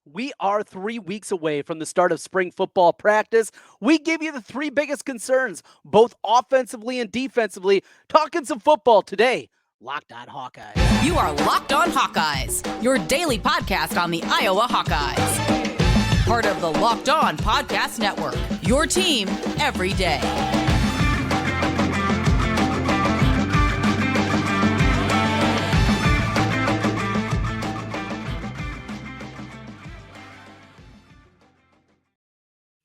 We are 3 weeks away from the start of spring football practice. We give you the three biggest concerns, both offensively and defensively. Talking some football today. Locked on Hawkeyes. You are Locked On Hawkeyes, your daily podcast on the Iowa Hawkeyes. Part of the Locked On Podcast Network, your team every day.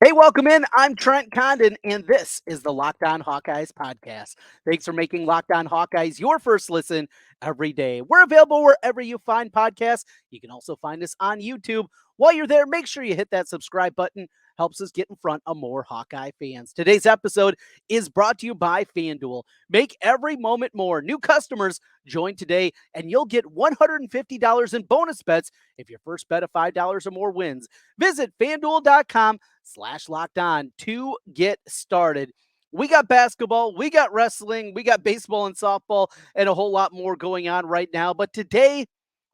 Hey, welcome in. I'm Trent Condon, and this is the Locked On Hawkeyes podcast. Thanks for making Locked On Hawkeyes your first listen every day. We're available wherever you find podcasts. You can also find us on YouTube. While you're there, make sure you hit that subscribe button. Helps us get in front of more Hawkeye fans. Today's episode is brought to you by FanDuel. Make every moment more. New customers join today, and you'll get $150 in bonus bets if your first bet of $5 or more wins. Visit FanDuel.com/locked on to get started. We got basketball, we got wrestling, we got baseball and softball, and a whole lot more going on right now. But today,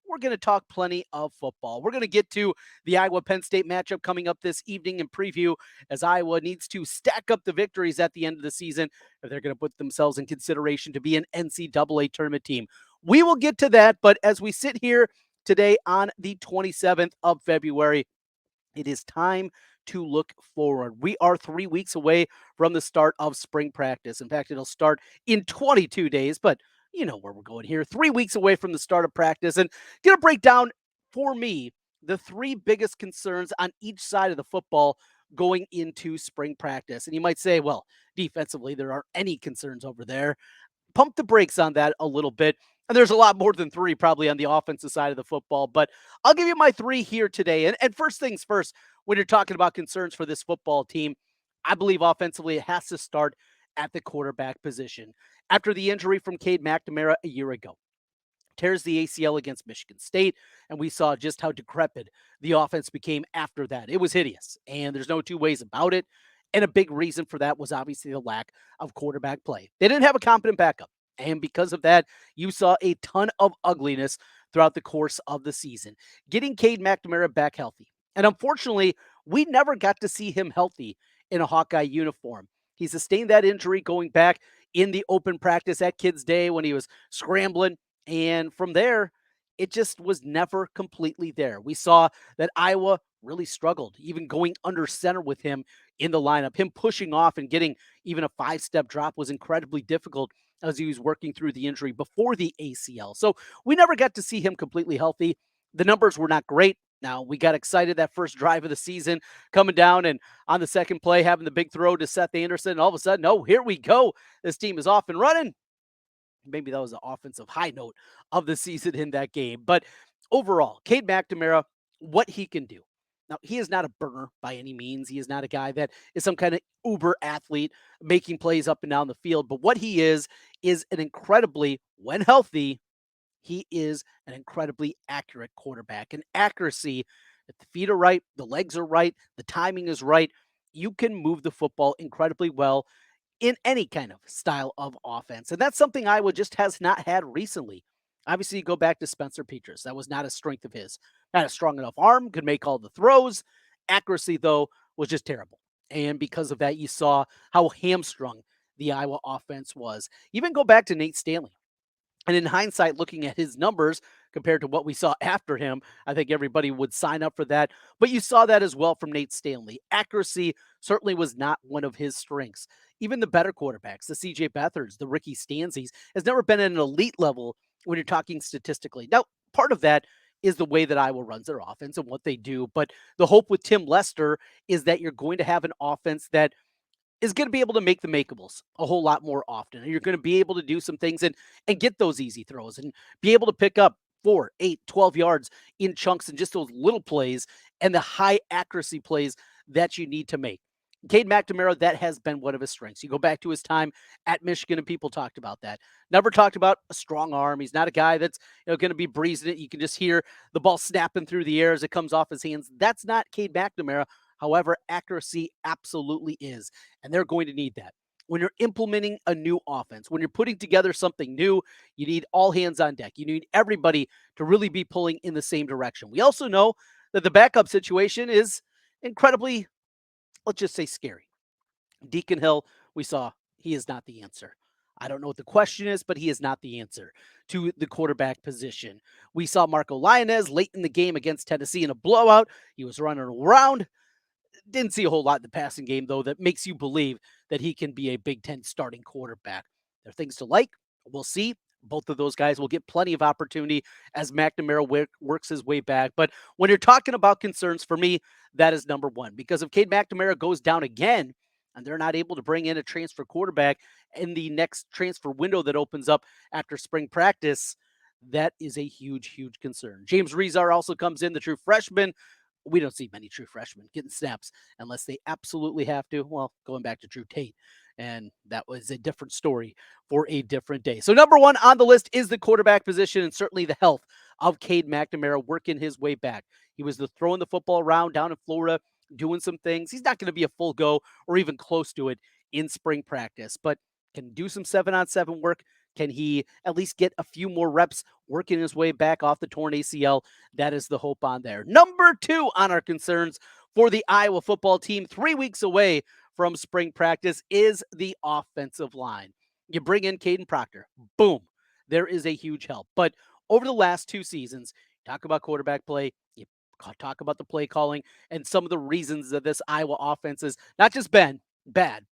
we're going to talk plenty of football. We're going to get to the Iowa-Penn State matchup coming up this evening and preview as Iowa needs to stack up the victories at the end of the season if they're going to put themselves in consideration to be an NCAA tournament team. We will get to that, but as we sit here today on the 27th of February, it is time to look forward. We are 3 weeks away from the start of spring practice. In fact, it'll start in 22 days, but you know where we're going here. 3 weeks away from the start of practice, and going to break down for me the three biggest concerns on each side of the football going into spring practice. And you might say, well, defensively, there aren't any concerns over there. Pump the brakes on that a little bit. And there's a lot more than three probably on the offensive side of the football, but I'll give you my three here today. And first things first, when you're talking about concerns for this football team, I believe offensively it has to start at the quarterback position. After the injury from Cade McNamara a year ago, tears the ACL against Michigan State, and we saw just how decrepit the offense became after that. It was hideous, and there's no two ways about it. And a big reason for that was obviously the lack of quarterback play. They didn't have a competent backup. And because of that, you saw a ton of ugliness throughout the course of the season. Getting Cade McNamara back healthy. And unfortunately, we never got to see him healthy in a Hawkeye uniform. He sustained that injury going back in the open practice at Kids Day when he was scrambling. And from there, it just was never completely there. We saw that Iowa really struggled, even going under center with him in the lineup. Him pushing off and getting even a 5-step drop was incredibly difficult as he was working through the injury before the ACL. So we never got to see him completely healthy. The numbers were not great. Now, we got excited that first drive of the season coming down and on the second play having the big throw to Seth Anderson. And all of a sudden, oh, here we go. This team is off and running. Maybe that was the offensive high note of the season in that game. But overall, Cade McNamara, what he can do. Now, he is not a burner by any means. He is not a guy that is some kind of uber athlete making plays up and down the field. But what he is an incredibly, when healthy, he is an incredibly accurate quarterback. And accuracy, if the feet are right, the legs are right, the timing is right, you can move the football incredibly well in any kind of style of offense. And that's something Iowa just has not had recently. Obviously, you go back to Spencer Petras. That was not a strength of his. Not a strong enough arm, could make all the throws. Accuracy, though, was just terrible. And because of that, you saw how hamstrung the Iowa offense was. Even go back to Nate Stanley. And in hindsight, looking at his numbers compared to what we saw after him, I think everybody would sign up for that. But you saw that as well from Nate Stanley. Accuracy certainly was not one of his strengths. Even the better quarterbacks, the CJ Beathards, the Ricky Stanzies, has never been at an elite level when you're talking statistically. Now, part of that is the way that Iowa runs their offense and what they do. But the hope with Tim Lester is that you're going to have an offense that is going to be able to make the makeables a whole lot more often. And you're going to be able to do some things and get those easy throws and be able to pick up 4, 8, 12 yards in chunks and just those little plays and the high accuracy plays that you need to make. Cade McNamara, that has been one of his strengths. You go back to his time at Michigan, and people talked about that. Never talked about a strong arm. He's not a guy that's going to be breezing it. You can just hear the ball snapping through the air as it comes off his hands. That's not Cade McNamara. However, accuracy absolutely is, and they're going to need that. When you're implementing a new offense, when you're putting together something new, you need all hands on deck. You need everybody to really be pulling in the same direction. We also know that the backup situation is incredibly, let's just say, scary. Deacon Hill, we saw he is not the answer. I don't know what the question is, but he is not the answer to the quarterback position. We saw Marco Lionez late in the game against Tennessee in a blowout. He was running around. Didn't see a whole lot in the passing game, though, that makes you believe that he can be a Big Ten starting quarterback. There are things to like. We'll see. Both of those guys will get plenty of opportunity as McNamara works his way back. But when you're talking about concerns, for me, that is number one. Because if Cade McNamara goes down again and they're not able to bring in a transfer quarterback in the next transfer window that opens up after spring practice, that is a huge, huge concern. James Rezar also comes in, the true freshman. We don't see many true freshmen getting snaps unless they absolutely have to. Well, going back to Drew Tate, and that was a different story for a different day. So number one on the list is the quarterback position, and certainly the health of Cade McNamara working his way back. He was throwing the football around down in Florida, doing some things. He's not going to be a full go or even close to it in spring practice, but can do some 7-on-7 work. Can he at least get a few more reps working his way back off the torn ACL? That is the hope on there. Number two on our concerns for the Iowa football team, 3 weeks away from spring practice, is the offensive line. You bring in Caden Proctor, boom, there is a huge help. But over the last 2 seasons, talk about quarterback play, you talk about the play calling, and some of the reasons that this Iowa offense has not just been bad,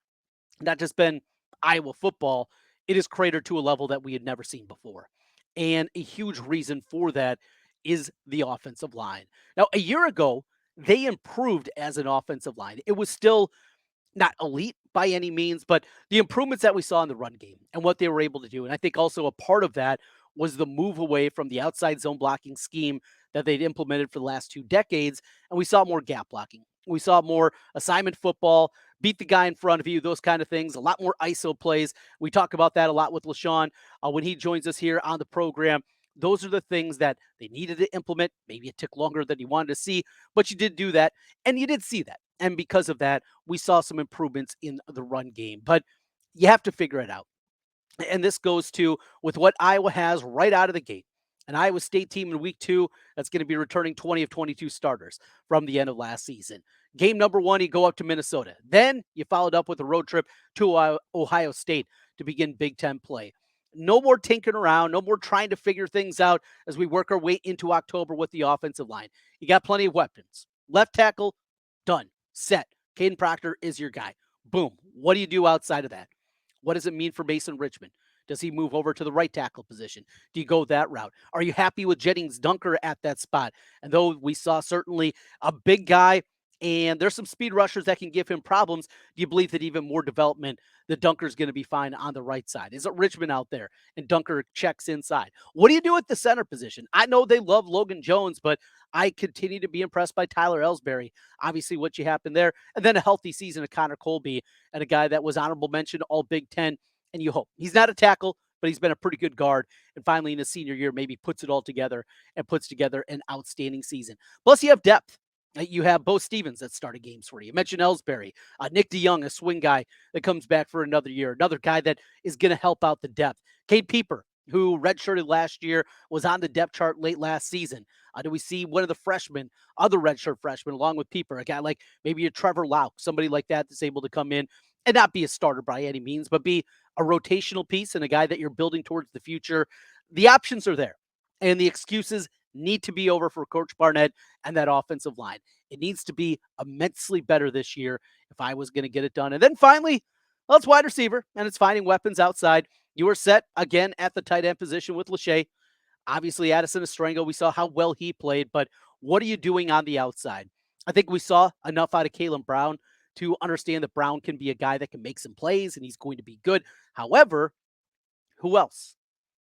not just been Iowa football, it is cratered to a level that we had never seen before. And a huge reason for that is the offensive line. Now, a year ago, they improved as an offensive line. It was still not elite by any means, but the improvements that we saw in the run game and what they were able to do. And I think also a part of that was the move away from the outside zone blocking scheme that they'd implemented for the last 2 decades. And we saw more gap blocking. We saw more assignment football, beat the guy in front of you, those kind of things, a lot more ISO plays. We talk about that a lot with LaShawn when he joins us here on the program. Those are the things that they needed to implement. Maybe it took longer than you wanted to see, but you did do that, and you did see that. And because of that, we saw some improvements in the run game. But you have to figure it out. And this goes to with what Iowa has right out of the gate. An Iowa State team in week 2 that's going to be returning 20 of 22 starters from the end of last season. Game number 1, you go up to Minnesota. Then you followed up with a road trip to Ohio State to begin Big Ten play. No more tinkering around, no more trying to figure things out as we work our way into October with the offensive line. You got plenty of weapons. Left tackle, done, set. Caden Proctor is your guy. Boom. What do you do outside of that? What does it mean for Mason Richmond? Does he move over to the right tackle position? Do you go that route? Are you happy with Jennings Dunker at that spot? And though we saw certainly a big guy and there's some speed rushers that can give him problems, do you believe that even more development, the Dunker's going to be fine on the right side? Is it Richmond out there and Dunker checks inside? What do you do at the center position? I know they love Logan Jones, but I continue to be impressed by Tyler Ellsbury. Obviously, what you happened there. And then a healthy season of Connor Colby and a guy that was honorable mention all Big Ten. And you hope he's not a tackle, but he's been a pretty good guard. And finally, in his senior year, maybe puts it all together and puts together an outstanding season. Plus, you have depth. You have Bo Stevens that started games for you. You mentioned Ellsbury, Nick DeYoung, a swing guy that comes back for another year, another guy that is going to help out the depth. Cade Pieper, who redshirted last year, was on the depth chart late last season. Do we see one of the freshmen, other redshirt freshmen, along with Pieper, a guy like maybe a Trevor Lauk, somebody like that that's able to come in and not be a starter by any means, but be a rotational piece and a guy that you're building towards the future? The options are there, and the excuses need to be over for Coach Barnett and that offensive line. It needs to be immensely better this year if I was going to get it done. And then finally, well, it's wide receiver, and it's finding weapons outside. You are set again at the tight end position with Lachey. Obviously, Addison Estrango, we saw how well he played, but what are you doing on the outside? I think we saw enough out of Kalen Brown to understand that Brown can be a guy that can make some plays, and he's going to be good. However, who else?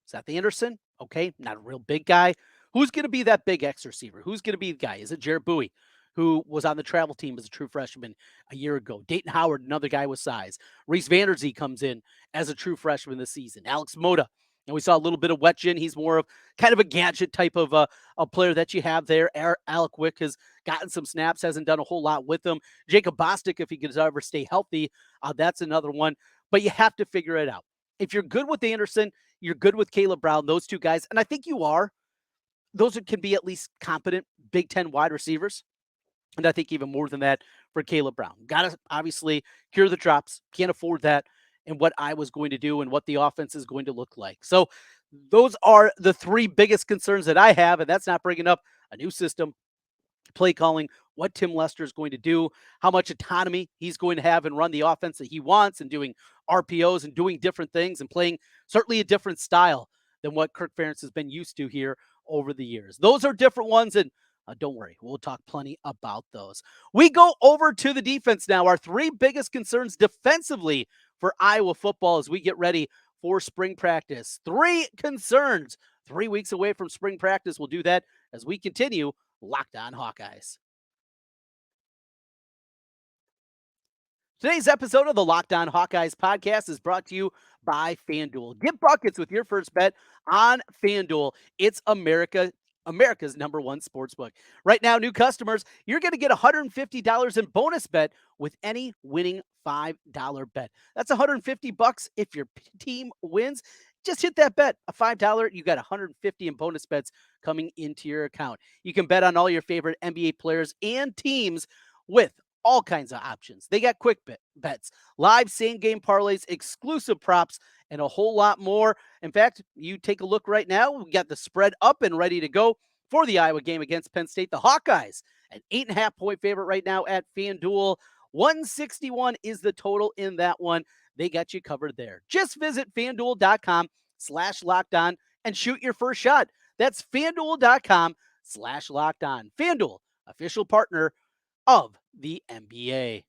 Seth Anderson, okay, not a real big guy. Who's going to be that big X receiver? Who's going to be the guy? Is it Jared Bowie, who was on the travel team as a true freshman a year ago? Dayton Howard, another guy with size. Reese Vanderzee comes in as a true freshman this season. Alex Moda, and we saw a little bit of Wetjen. He's more of kind of a gadget type of a player that you have there. Alec Wick has gotten some snaps, hasn't done a whole lot with him. Jacob Bostic, if he could ever stay healthy, that's another one. But you have to figure it out. If you're good with Anderson, you're good with Caleb Brown, those two guys, and I think you are. can be at least competent Big Ten wide receivers. And I think even more than that for Caleb Brown. Got to obviously cure the drops. Can't afford that and what I was going to do and what the offense is going to look like. So those are the three biggest concerns that I have. And that's not bringing up a new system, play calling, what Tim Lester is going to do, how much autonomy he's going to have and run the offense that he wants and doing RPOs and doing different things and playing certainly a different style than what Kirk Ferentz has been used to here over the years. Those are different ones, and don't worry, we'll talk plenty about those. We go over to the defense now. Our three biggest concerns defensively for Iowa football as we get ready for spring practice. Three concerns, 3 weeks away from spring practice. We'll do that as we continue Locked On Hawkeyes. Today's episode of the Locked On Hawkeyes podcast is brought to you by FanDuel. Get buckets with your first bet on FanDuel. It's America's number one sportsbook. Right now, new customers, you're going to get $150 in bonus bet with any winning $5 bet. That's $150 if your team wins. Just hit that bet, a $5, you got $150 in bonus bets coming into your account. You can bet on all your favorite NBA players and teams with all kinds of options. They got quick bets, live same-game parlays, exclusive props, and a whole lot more. In fact, you take a look right now. We got the spread up and ready to go for the Iowa game against Penn State. The Hawkeyes, an 8.5-point favorite right now at FanDuel. 161 is the total in that one. They got you covered there. Just visit FanDuel.com/lockedon and shoot your first shot. That's FanDuel.com/lockedon. FanDuel, official partner of the NBA.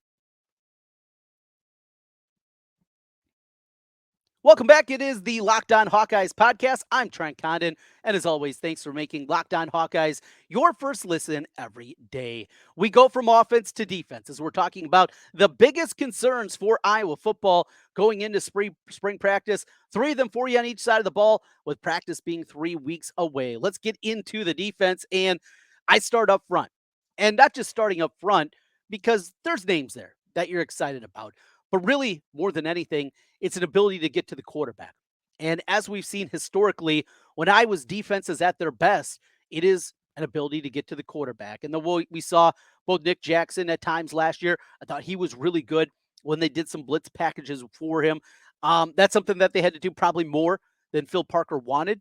Welcome back. It is the Locked On Hawkeyes podcast. I'm Trent Condon, and as always, thanks for making Locked On Hawkeyes your first listen every day. We go from offense to defense as we're talking about the biggest concerns for Iowa football going into spring practice. 3 of them for you on each side of the ball, with practice being 3 weeks away. Let's get into the defense, and I start up front. And not just starting up front, because there's names there that you're excited about. But really, more than anything, it's an ability to get to the quarterback. And as we've seen historically, when Iowa's defense is at their best, it is an ability to get to the quarterback. And we saw both Nick Jackson at times last year. I thought he was really good when they did some blitz packages for him. That's something that they had to do probably more than Phil Parker wanted.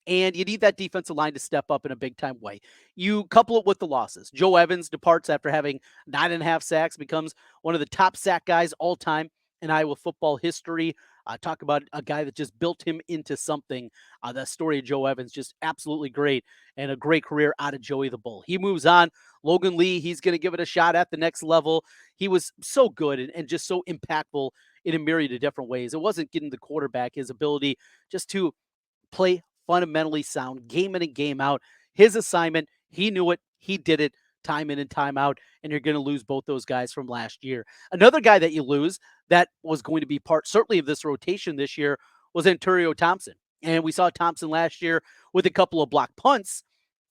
And you need that defensive line to step up in a big-time way. You couple it with the losses. Joe Evans departs after having 9.5 sacks, becomes one of the top sack guys all time in Iowa football history. Talk about a guy that just built him into something. The story of Joe Evans, just absolutely great, and a great career out of Joey the Bull. He moves on. Logan Lee, he's going to give it a shot at the next level. He was so good and just so impactful in a myriad of different ways. It wasn't getting the quarterback, his ability just to play fundamentally sound game in and game out. His assignment, he knew it, he did it time in and time out, and you're going to lose both those guys from last year. Another guy that you lose that was going to be part certainly of this rotation this year was Antonio Thompson. And we saw Thompson last year with a couple of block punts,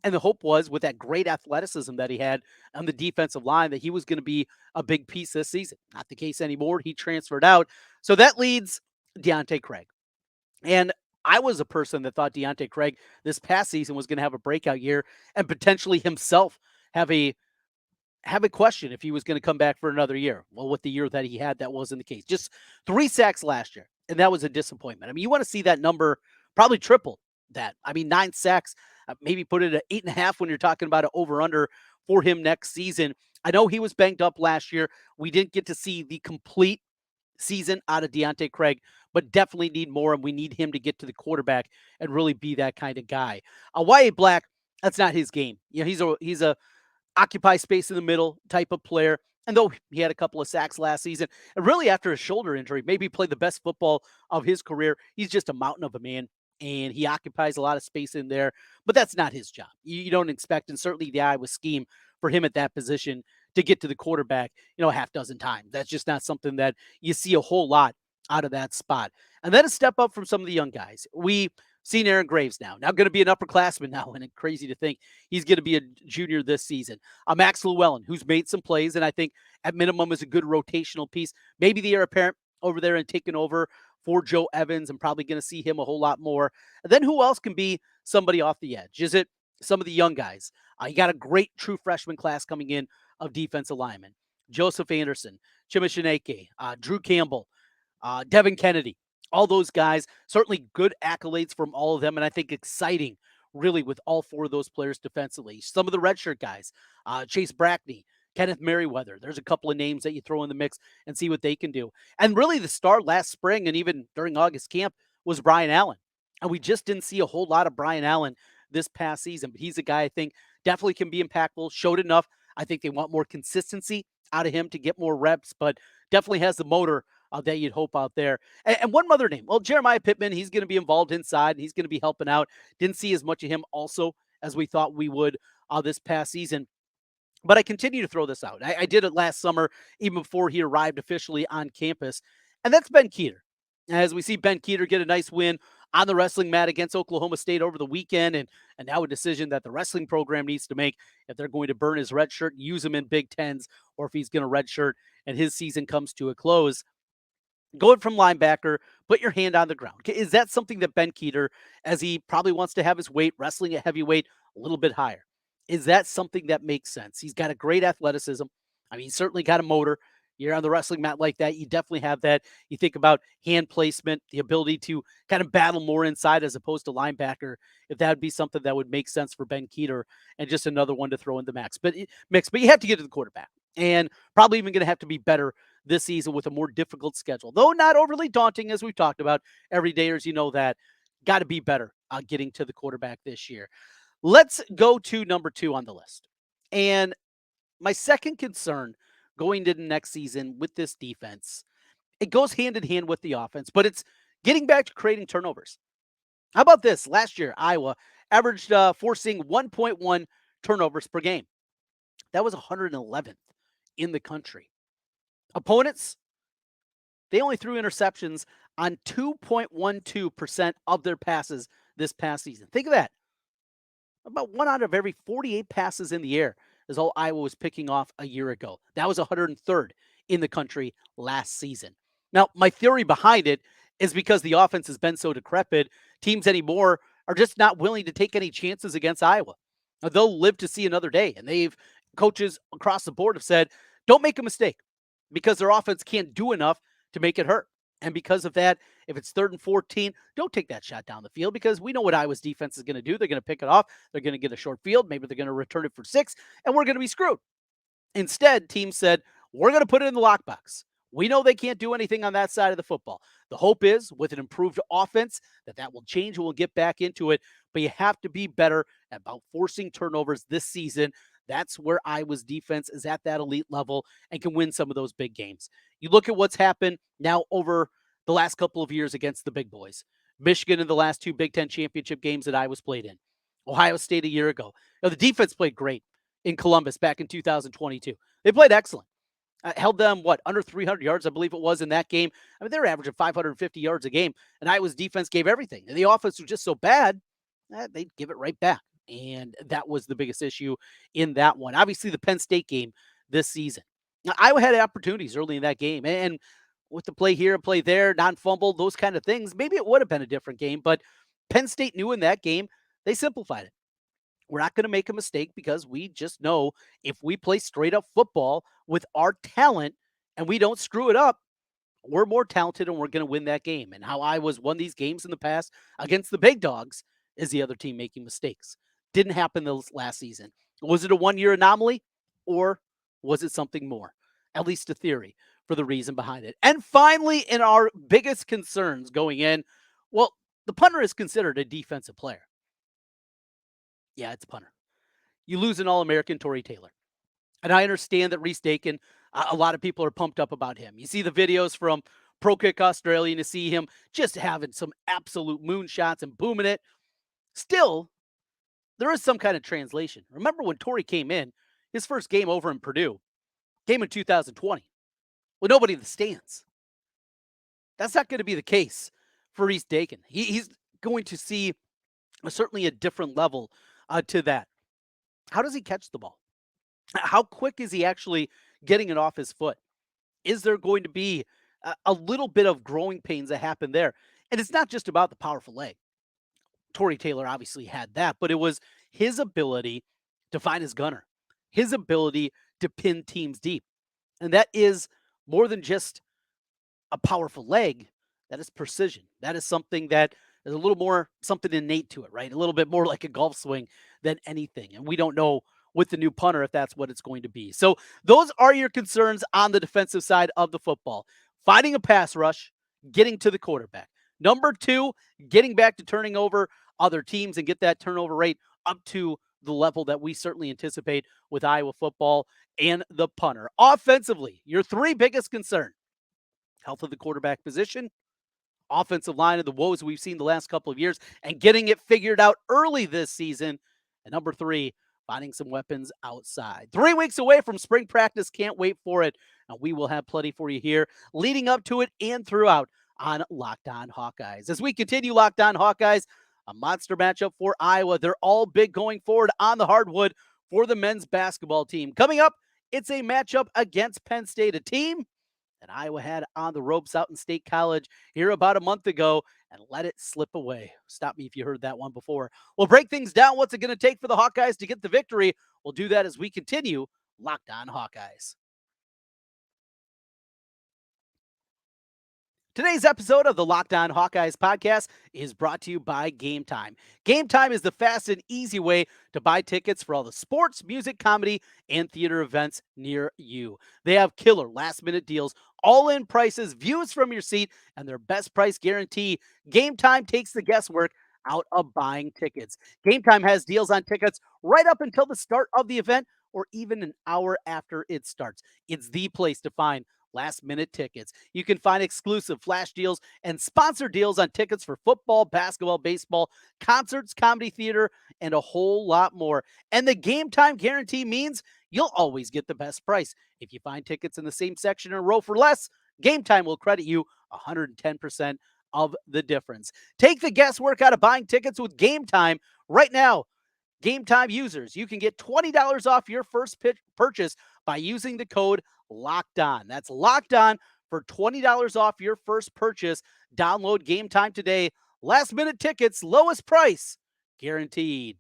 and the hope was with that great athleticism that he had on the defensive line that he was going to be a big piece this season. Not the case anymore. He transferred out. So that leads Deontay Craig. And I was a person that thought Deontay Craig this past season was going to have a breakout year and potentially himself have a question if he was going to come back for another year. Well, with the year that he had, that wasn't the case. Just 3 sacks last year, and that was a disappointment. I mean, you want to see that number probably triple that. I mean, 9 sacks, maybe put it at 8.5 when you're talking about an over-under for him next season. I know he was banged up last year. We didn't get to see the complete season out of Deontay Craig, but definitely need more, and we need him to get to the quarterback and really be that kind of guy. Wyatt Black, that's not his game. You know, he's a occupy space in the middle type of player. And though he had a couple of sacks last season, and really after a shoulder injury, maybe played the best football of his career, he's just a mountain of a man, and he occupies a lot of space in there, but that's not his job. You don't expect, and certainly the Iowa scheme for him at that position to get to the quarterback, a half dozen times. That's just not something that you see a whole lot out of that spot. And then a step up from some of the young guys. We've seen Aaron Graves now going to be an upperclassman now, and it's crazy to think he's going to be a junior this season. Max Llewellyn, who's made some plays, and I think at minimum is a good rotational piece. Maybe the heir apparent over there and taking over for Joe Evans. I'm probably going to see him a whole lot more. And then who else can be somebody off the edge? Is it some of the young guys. You got a great true freshman class coming in of defensive linemen. Joseph Anderson, Chimishineke, Drew Campbell, Devin Kennedy, all those guys. Certainly good accolades from all of them, and I think exciting, really, with all four of those players defensively. Some of the redshirt guys, Chase Brackney, Kenneth Merriweather. There's a couple of names that you throw in the mix and see what they can do. And really, the star last spring and even during August camp was Brian Allen. And we just didn't see a whole lot of Brian Allen this past season. But he's a guy I think definitely can be impactful, showed enough. I think they want more consistency out of him to get more reps, but definitely has the motor that you'd hope out there. And one other name, well, Jeremiah Pittman, he's going to be involved inside, and he's going to be helping out. Didn't see as much of him also as we thought we would this past season. But I continue to throw this out. I did it last summer, even before he arrived officially on campus, and that's Ben Keeter. As we see Ben Keeter get a nice win on the wrestling mat against Oklahoma State over the weekend, and now a decision that the wrestling program needs to make if they're going to burn his red shirt, use him in Big Tens, or if he's going to red shirt and his season comes to a close. Going from linebacker, put your hand on the ground. Is that something that Ben Keeter, as he probably wants to have his weight, wrestling at heavyweight a little bit higher, is that something that makes sense? He's got a great athleticism. I mean, he's certainly got a motor. You're on the wrestling mat like that, you definitely have that. You think about hand placement, the ability to kind of battle more inside as opposed to linebacker. If that would be something that would make sense for Ben Keeter, and just another one to throw in the mix. But you have to get to the quarterback, and probably even going to have to be better this season with a more difficult schedule, though not overly daunting as we've talked about. Every dayers, you know that. Got to be better getting to the quarterback this year. Let's go to number 2 on the list. And my second concern going into next season with this defense, it goes hand in hand with the offense, but it's getting back to creating turnovers. How about this? Last year, Iowa averaged forcing 1.1 turnovers per game. That was 111th in the country. Opponents, they only threw interceptions on 2.12% of their passes this past season. Think of that. About 1 out of every 48 passes in the air is all Iowa was picking off a year ago. That was 103rd in the country last season. Now, my theory behind it is because the offense has been so decrepit, teams anymore are just not willing to take any chances against Iowa. Now, they'll live to see another day, and coaches across the board have said, don't make a mistake, because their offense can't do enough to make it hurt. And because of that, if it's 3rd and 14, don't take that shot down the field, because we know what Iowa's defense is going to do. They're going to pick it off. They're going to get a short field. Maybe they're going to return it for 6, and we're going to be screwed. Instead, teams said, we're going to put it in the lockbox. We know they can't do anything on that side of the football. The hope is, with an improved offense, that will change and we'll get back into it. But you have to be better about forcing turnovers this season. That's where Iowa's defense is at that elite level and can win some of those big games. You look at what's happened now over the last couple of years against the big boys. Michigan in the last 2 Big Ten championship games that Iowa's played in. Ohio State a year ago. Now, the defense played great in Columbus back in 2022. They played excellent. Held them, under 300 yards, I believe it was, in that game. I mean, they were averaging 550 yards a game, and Iowa's defense gave everything. And the offense was just so bad, they'd give it right back. And that was the biggest issue in that one. Obviously, the Penn State game this season. Now, Iowa had opportunities early in that game, and with the play here and play there, non-fumble, those kind of things, maybe it would have been a different game, but Penn State knew in that game, they simplified it. We're not going to make a mistake, because we just know if we play straight up football with our talent and we don't screw it up, we're more talented and we're going to win that game. And how Iowa's won these games in the past against the big dogs is the other team making mistakes. Didn't happen this last season. Was it a one-year anomaly, or was it something more? At least a theory for the reason behind it. And finally, in our biggest concerns going in, well, the punter is considered a defensive player. Yeah, it's a punter. You lose an All-American, Torrey Taylor. And I understand that Reese Dakin, a lot of people are pumped up about him. You see the videos from Pro Kick Australia, and you see him just having some absolute moonshots and booming it. Still, there is some kind of translation. Remember when Torrey came in, his first game over in Purdue, came in 2020, with nobody in the stands. That's not going to be the case for Reese Dakin. He's going to see certainly a different level to that. How does he catch the ball? How quick is he actually getting it off his foot? Is there going to be a little bit of growing pains that happen there? And it's not just about the powerful leg. Torrey Taylor obviously had that, but it was his ability to find his gunner, his ability to pin teams deep. And that is more than just a powerful leg. That is precision. That is something that is a little more something innate to it, right? A little bit more like a golf swing than anything. And we don't know with the new punter if that's what it's going to be. So those are your concerns on the defensive side of the football. Finding a pass rush, getting to the quarterback. Number two, getting back to turning over other teams and get that turnover rate up to the level that we certainly anticipate with Iowa football and the punter. Offensively, your three biggest concerns: health of the quarterback position, offensive line, and the woes we've seen the last couple of years, and getting it figured out early this season. And number three, finding some weapons outside. 3 weeks away from spring practice. Can't wait for it. And we will have plenty for you here leading up to it and throughout on Locked On Hawkeyes. As we continue Locked On Hawkeyes, a monster matchup for Iowa. They're all big going forward on the hardwood for the men's basketball team. Coming up, it's a matchup against Penn State, a team that Iowa had on the ropes out in State College here about a month ago and let it slip away. Stop me if you heard that one before. We'll break things down. What's it going to take for the Hawkeyes to get the victory? We'll do that as we continue Locked On Hawkeyes. Today's episode of the Locked On Hawkeyes podcast is brought to you by Gametime. Gametime is the fast and easy way to buy tickets for all the sports, music, comedy, and theater events near you. They have killer last-minute deals, all-in prices, views from your seat, and their best price guarantee. Gametime takes the guesswork out of buying tickets. Gametime has deals on tickets right up until the start of the event or even an hour after it starts. It's the place to find last-minute tickets. You can find exclusive flash deals and sponsor deals on tickets for football, basketball, baseball, concerts, comedy, theater, and a whole lot more. And the Gametime guarantee means you'll always get the best price. If you find tickets in the same section in a row for less, Gametime will credit you 110% of the difference. Take the guesswork out of buying tickets with Gametime right now. Gametime users, you can get $20 off your first purchase by using the code Locked On. That's Locked On for $20 off your first purchase. Download Gametime today. Last minute tickets, lowest price, guaranteed.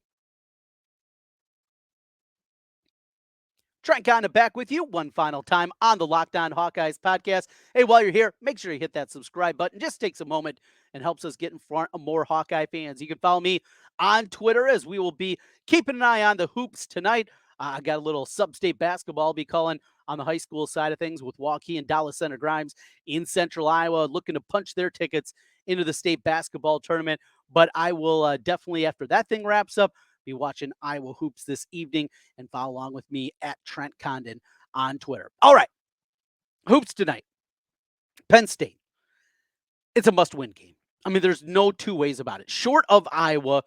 Trent Condon back with you one final time on the Locked On Hawkeyes podcast. Hey, while you're here, make sure you hit that subscribe button. Just takes a moment and helps us get in front of more Hawkeye fans. You can follow me on Twitter as we will be keeping an eye on the hoops tonight. I got a little sub-state basketball I'll be calling on the high school side of things with Waukee and Dallas Center Grimes in central Iowa, looking to punch their tickets into the state basketball tournament. But I will definitely, after that thing wraps up, be watching Iowa hoops this evening, and follow along with me at Trent Condon on Twitter. All right, hoops tonight. Penn State. It's a must-win game. I mean, there's no two ways about it. Short of Iowa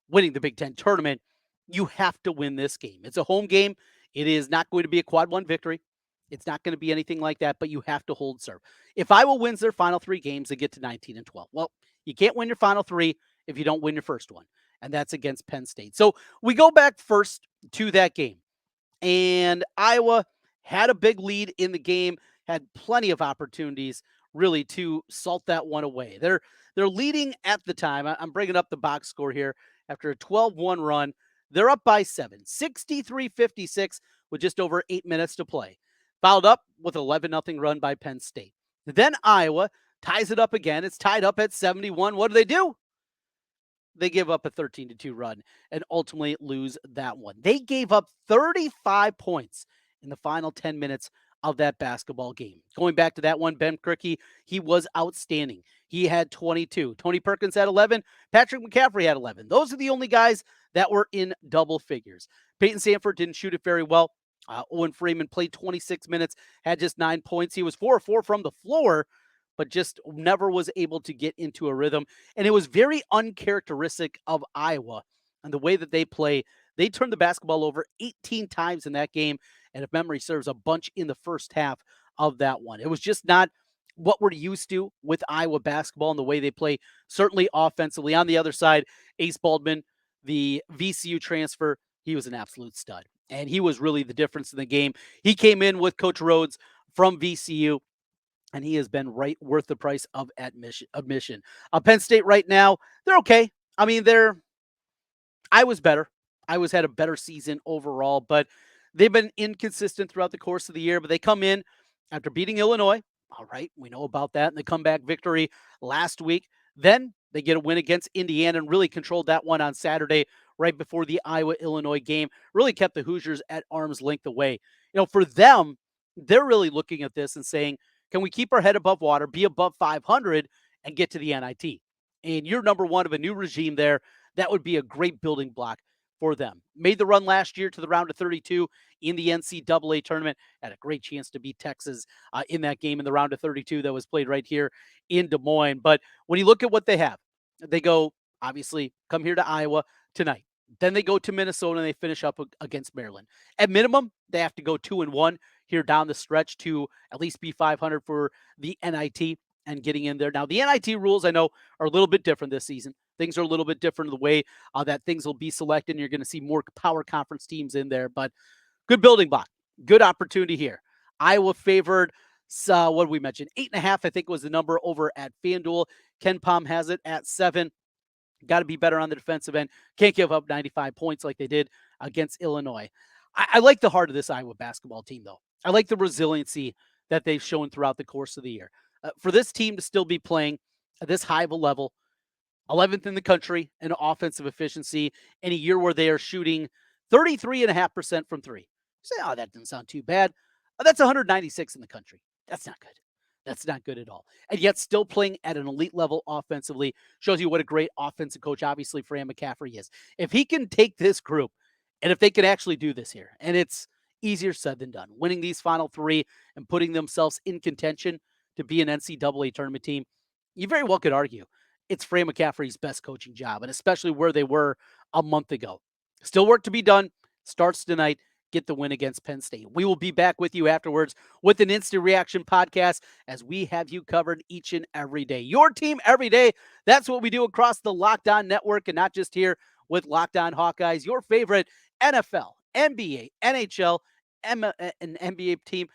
winning the Big Ten tournament, you have to win this game. It's a home game. It is not going to be a quad one victory. It's not going to be anything like that, but you have to hold serve. If Iowa wins their final three games, they get to 19-12. Well, you can't win your final three if you don't win your first one, and that's against Penn State. So we go back first to that game, and Iowa had a big lead in the game, had plenty of opportunities really to salt that one away. They're leading at the time. I'm bringing up the box score here after a 12-1 run. They're up by 7, 63-56 with just over 8 minutes to play. Followed up with an 11-0 run by Penn State. Then Iowa ties it up again. It's tied up at 71. What do? They give up a 13-2 run and ultimately lose that one. They gave up 35 points in the final 10 minutes of that basketball game. Going back to that one, Ben Krikke, he was outstanding. He had 22. Tony Perkins had 11. Patrick McCaffrey had 11. Those are the only guys that were in double figures. Peyton Sanford didn't shoot it very well. Owen Freeman played 26 minutes, had just 9 points. He was 4-4 from the floor, but just never was able to get into a rhythm. And it was very uncharacteristic of Iowa and the way that they play. They turned the basketball over 18 times in that game, and if memory serves, a bunch in the first half of that one. It was just not what we're used to with Iowa basketball and the way they play, certainly offensively. On the other side, Ace Baldwin, the VCU transfer, he was an absolute stud, and he was really the difference in the game. He came in with Coach Rhodes from VCU, and he has been right worth the price of admission. Penn State right now, they're okay. I mean, I was better. Iowa's had a better season overall, but they've been inconsistent throughout the course of the year. But they come in after beating Illinois. All right, we know about that. And the comeback victory last week. Then they get a win against Indiana and really controlled that one on Saturday, right before the Iowa-Illinois game. Really kept the Hoosiers at arm's length away. For them, they're really looking at this and saying, can we keep our head above water, be above 500, and get to the NIT? And you're number one of a new regime there. That would be a great building block for them. Made the run last year to the round of 32 in the NCAA tournament. Had a great chance to beat Texas in that game in the round of 32 that was played right here in Des Moines. But when you look at what they have, they go, obviously, come here to Iowa tonight. Then they go to Minnesota and they finish up against Maryland. At minimum, they have to go 2-1 here down the stretch to at least be 500 for the NIT and getting in there. Now, the NIT rules I know are a little bit different this season. Things are a little bit different the way that things will be selected. And you're going to see more power conference teams in there, but good building block, good opportunity here. Iowa favored, what did we mention? 8.5, I think was the number over at FanDuel. Ken Palm has it at 7. Got to be better on the defensive end. Can't give up 95 points like they did against Illinois. I like the heart of this Iowa basketball team, though. I like the resiliency that they've shown throughout the course of the year. For this team to still be playing at this high of a level, 11th in the country in offensive efficiency in a year where they are shooting 33.5% from three. You say, oh, that doesn't sound too bad. That's 196 in the country. That's not good. That's not good at all. And yet still playing at an elite level offensively shows you what a great offensive coach, obviously, Fran McCaffery is. If he can take this group and if they can actually do this here, and it's easier said than done, winning these final three and putting themselves in contention to be an NCAA tournament team, you very well could argue it's Fran McCaffery's best coaching job, and especially where they were a month ago. Still work to be done. Starts tonight. Get the win against Penn State. We will be back with you afterwards with an instant reaction podcast as we have you covered each and every day. Your team every day. That's what we do across the Locked On Network, and not just here with Locked On Hawkeyes, your favorite NFL, NBA, NHL, and NBA team.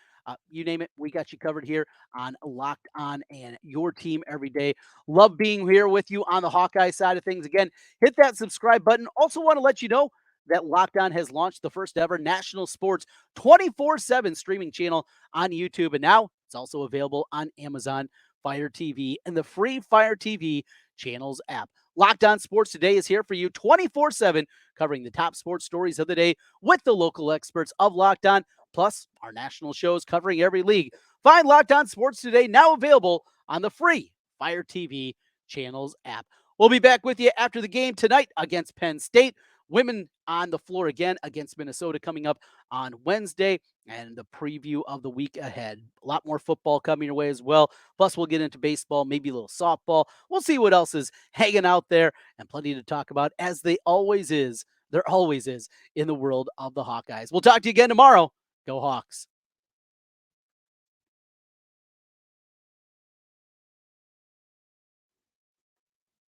You name it, we got you covered here on Locked On and your team every day. Love being here with you on the Hawkeye side of things. Again, hit that subscribe button. Also want to let you know that Locked On has launched the first ever national sports 24/7 streaming channel on YouTube. And now it's also available on Amazon Fire TV and the free Fire TV channels app. Locked On Sports Today is here for you 24/7, covering the top sports stories of the day with the local experts of Locked On, plus our national shows covering every league. Find Locked On Sports Today now available on the free Fire TV channels app. We'll be back with you after the game tonight against Penn State. Women on the floor again against Minnesota coming up on Wednesday, and the preview of the week ahead. A lot more football coming your way as well. Plus, we'll get into baseball, maybe a little softball. We'll see what else is hanging out there, and plenty to talk about, as there always is in the world of the Hawkeyes. We'll talk to you again tomorrow. Go Hawks.